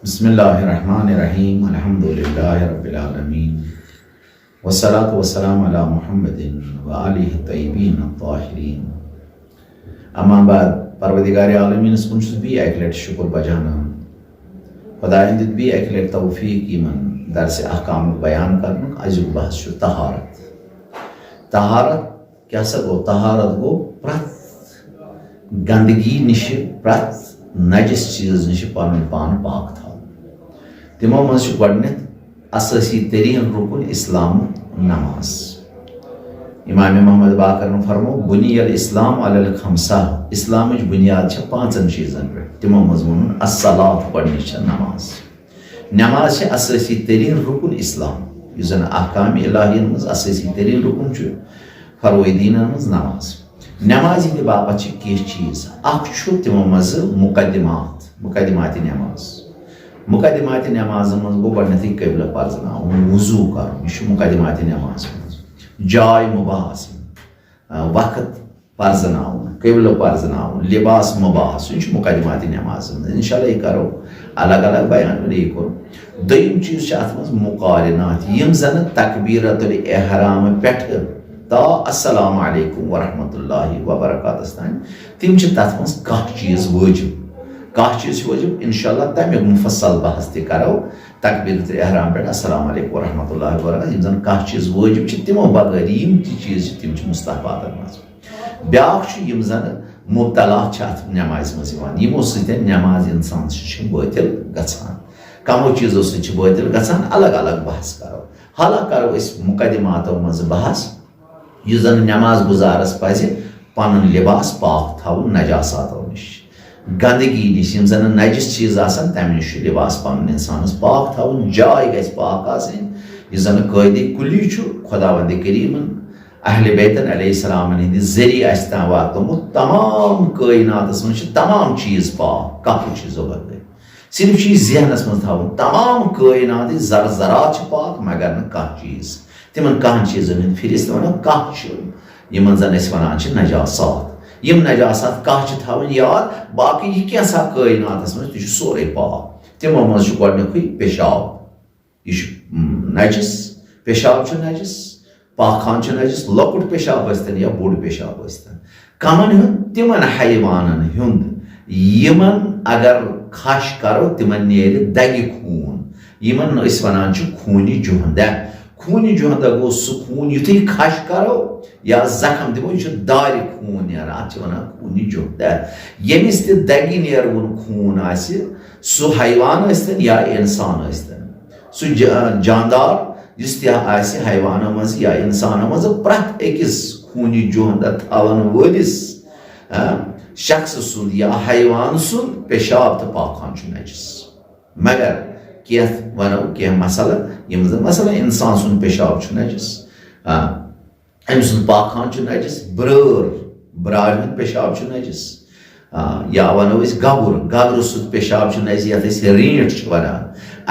बिस्मिल्लाहिर्रहमानिर्रहीम अल्हम्दुलिल्लाहि रब्बिल आलमीन वस्सलातु वस्सलामु अला मुहम्मदिन व आलिहि तय्यबीन अत्ताहिरीन। अम्मा बाद परवरदिगार आलमीन कुन भी एक लट शुक्र बजाना खुदायन दित भी एक लट तौफीक यमन दरस अहकाम बयान करन अजुक बहस तहारत। तहारत क्या गो? तहारत गो प्रत गंदगी निश प्रत नजिस चीज निश पन पान पाक था। तिमो मज गडनथ अससी तरीन रुकन इस्लाम नमाज। इमाम मोहम्मद बाकर ने फरमो बुनियल इस्लाम अलल खमसा। इस्लाम बुनियाद पांचन चीजन पे तिमो मज वन अस्सलात गडनिच नमाज। नमाज अससी तरीन रुकन इस्लाम युजन अहकाम इलाहियन मज अससी तरीन रुकन फरोए दीन मज नमाज। नमाज हिंद बापत कह चीज अख तिमो मज मुकदमात नमाज। मुकदमात नमाज मज गो गडनथी क़िबला पर्जना वजू कर मुकदमात नमाज मज जाय मुबाह वक्त पर्जना क़िबला पर्जना लिबास मुबाह सह मुकदमात नमाज मज। इंशाल्लाह यह करो अलग अलग बयान ये कर। दोयम चीज अत मज मुकारिनात यम जन तकबीरतुल इहराम पे ता अस्सलामु अलैकुम व रहमतुल्लाहि व बरकातुहु तान तिम तथ मज कह चीज वाजिब कह चीज वाजिब। इंशाल्लाह तमिक मुफस्सल बहस त करो तकबीरतुल इहराम पे अस्सलामु अलैकुम व रहमतुल्लाहि व बरकातुहु। जन कह चीज वाजिब तिमो बगैर यम चीज तिम मुस्तहबात मज। ब्याख यम जन मुब्तला अत नमाज मज यमो सत नमाज इंसान बातिल गछान कमो चीजों सह बातिल गछान। अलग अलग बहस करो हाला करो मुकदमातों मज बहस यु जन नमाज गुजारस पज पन लिबास पाक थवन नजासातों निश गंदगी निश यम जन नजिस चीज आसन तम निश लिबास पन इंसानस पाक थवन जाय गस पाक आसन। यु जन कायदे कुली खुदावंद करीमन अहले बैतन अलैहिस्सलाम हिंद जरिए अस वातमुत तमाम कायनातस मज तमाम चीज पाक कह चीजों बगैर सिर्फ चीज जहनस मज थवन तमाम कायनात जर जरात पाक मगर न कह चीज तिमन कह चीजन हिंद फिरिस्त वन कह यमन जन वन नजासात यम नजासात कह थवन याद बाकी यह कैसा कायनातस मज तह सोरे पाक। तिमो मज गडनुक पेशाब यह नजिस पेशाब नजिस पाखान नजिस लकुट पेशाब या बोड़ पेशाब कमन तिमन हैवानन हुंद यमन अगर खश करो तिमन नेर दगि खून यमन वन खूनी जुहंदा। खूनी जुहंदा गो सह खून युथी खश करो या जख्म दिमो यह दार खून नीर अत वन खूनी जुहंदा। यमिस त दगि नेरवन खून सह हैवान या इंसान सह जानदार जिस हैवान मज या इंसान मज प्रत अकिस खूनी जुहंदा थवन वलिस शख्स सुंद या हैवान सुंद पेशाब तो पाखान नजिस। मगर कह वनो कह मसल यम मसल इंसान सुंद पेशाब नजिस अम सुंद पाखान नजिस ब्रार हुंद पेशाब नजिस या वनो गबुर गबर सुंद पेशाब नजिस यथ रीठ वनान।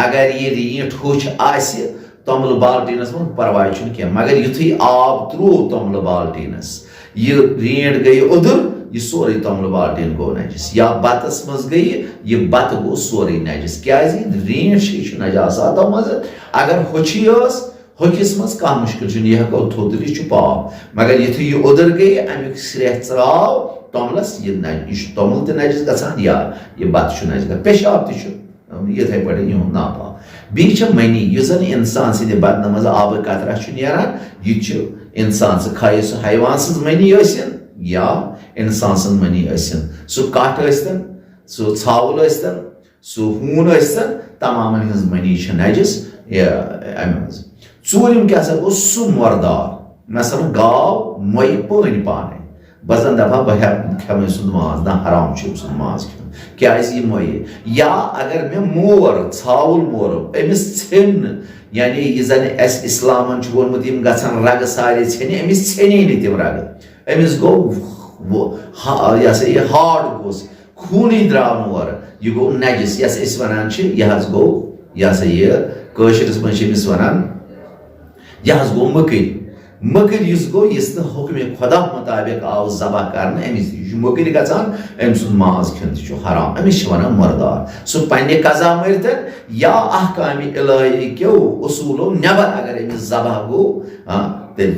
अगर यह रीठ होछ आसि तोमल बाल्टीनस मन परवाह कह मगर युथी आब त्रो तोमल बाल्टीनस यह रीठ गई उधर यह सोरे तोमल बाल्टीन गो नजिस या बतस मज गई यह बत गो सोरे नजिस क्या रीठ नजासातों मज। अगर होछी होकिस मज कह मुश्किल यह हेको थोत यह पाप मगर युथी यह उधर गई अमुक स्रेह त्राव तोमलस यह तोमल त नजिस गसान या यह बत नजिस पेशाब तथे पे यह नापा। बीच मनी युजन इंसान सद बदन मज आब कतरा नीरान यह इंसान सह खाए सह हैवान सज मनी या इंसान सज मनी सह कट सह छावल सह हून तमाम हज मनी नजिस अमेज। चूरम क्या गो सह मुर्दार मसल गाव मोय पान पाने बजन दफा बह खेमे सुंद माज ना हराम सुंद माज क्या मोय या अगर मे मोर छावल मोर अमिस छन यानी यह जन इस्लामन वोनमुत यम गछन रग सारे छेने अमिस छेने न तिम रग अमिस गो यह हार्ड गोस खूनी द्राव नोर यह गो नजिस यस वनान यह गो यह कशिरस मज वन यह गो मकई मकल इस गो इस हुक्म खुदा मुताबिक आव ज़बह करने अमिस मकल गचान अम सुन माज खन हराम अमिस वनान मुर्दार सह पन्ने कज़ा मरतन या अहकाम इलाही क्यों उसूलो नबर अगर अमिस ज़बह गो तेल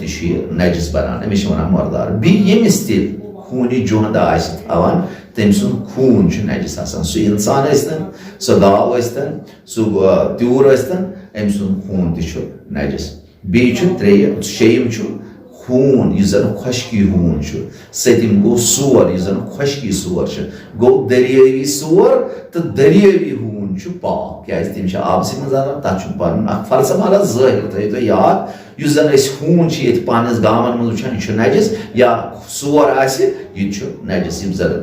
नजस बनान अमिस वनान मुर्दार बी यमिस खूनी जुहद आवान तम सुन खून नजस आसान सह इंसान स्तन सह गाव स्तन सह त्यूर स्तन अम सुन खून तह नजस बे शेयम खून यह जन खुशकी खून सतम गो सोर यह जन खुशकी सोर गो दरियावी सोर तो दरियावी खून पाक क्या तम आबस मज तथा पन फलसफा ज़ाहिर थो याद यह जन खून पानस गामन मज वुचान नजस या सोर यह नजस जन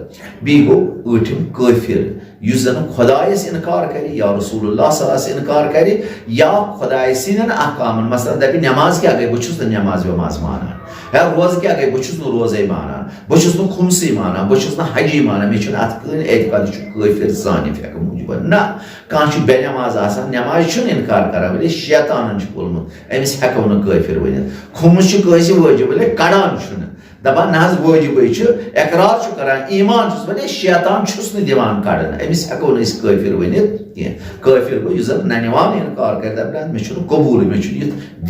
बी गो ऊठम काफिर यह जन खुदाय इनकार कर या रसूलुल्लाह सल्लल्लाहु अलैहि वसल्लम इनकार कर या खुदाय सिन अहकामन मसलन दपि नमाज क्या गई बहुत नमाज वमाज मानान या रोज़ क्या गई बहुत रोज़े मानान बहुत खुमसी मानान बहुत हजी मानान मे अत एतकाद काफिर सानि फेक मूजब ना कह बे नमाज नमाज इनकार कर वले शैतान बोलमुत अमिस हेको न काफिर वन खुमस वाजिब वले कड़ान दपान ना वाजिब इकरार करान ईमान वले शैतान दिवान कड़न अमिस हेको न काफिर वन काफिर गो यह जन ननिवान इनकार कर दपान मे कबूल मे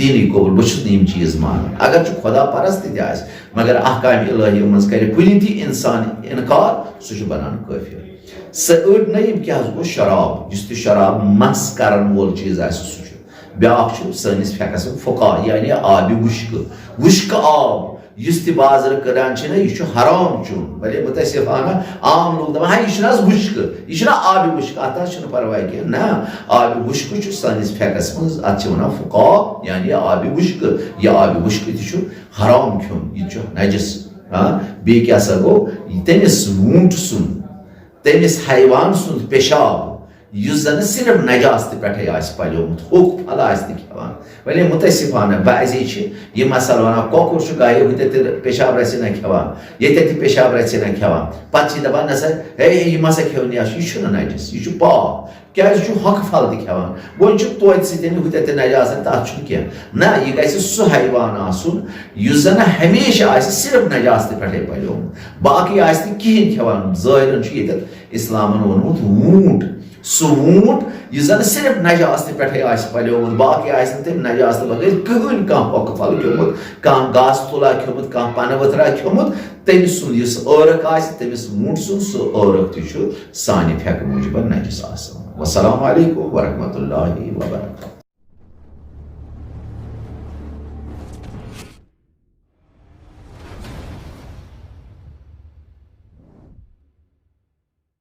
दीनी कबूल बहुत चीज मान अगर खुदा परस्त मगर अहकाम इलाही मज कर कुन इंसान इनकार सह बनान काफिर सड़ नईम क्या गो शराब इस शराब मस करन वोल चीज सह ब्या सैनिस फेकस फुका यानी आबि वुश्क आब इस बाजर करान यह हराम चुन भले मुतसिफाना आम लोग दपान यह वुश्क यह आबि वुश्क अत परवाह कह ना आबि वुश्क सैनिस फेकस मज अत वन फुका यानी आबि वुश्क यह आबि वुश्क तह हराम खुन यह नजस बे क्या गो तमिस वूट सुन तमिस हैवान सुन पेशाब यह जन सिर्फ नजास्त पे पलोमुत होक फल खान वले मुतसिफाना बाजी यह मसल वन कोकुर गाय पेशाब रचना खान ये पेशाब रचना खान पे दपान नसा हे यह मसा खेव यह नजस यह पाक क्या हक फल खान वो तोत सत नजास तथ कह ना यह गि सह हैवान यह जन हमेशा सिर्फ नजास्त पे पलोमुत बाकी कहें खान ज़ाहिरन इस्लामन वोनमुत वूट सह वूट यह जन सिर्फ नजास्त पे पलोमुत बाकी तम नजास्त बगैर कहन कह हक फल खमुत कह घास तुला खमुत कह पन वथरा खमुत तम सुन औरक तमिस वूट सुन सह औरक तह सानि फेक मूजब नजस वस्सलामु अलैकुम वरहमतुल्लाहि वबरकातुहू।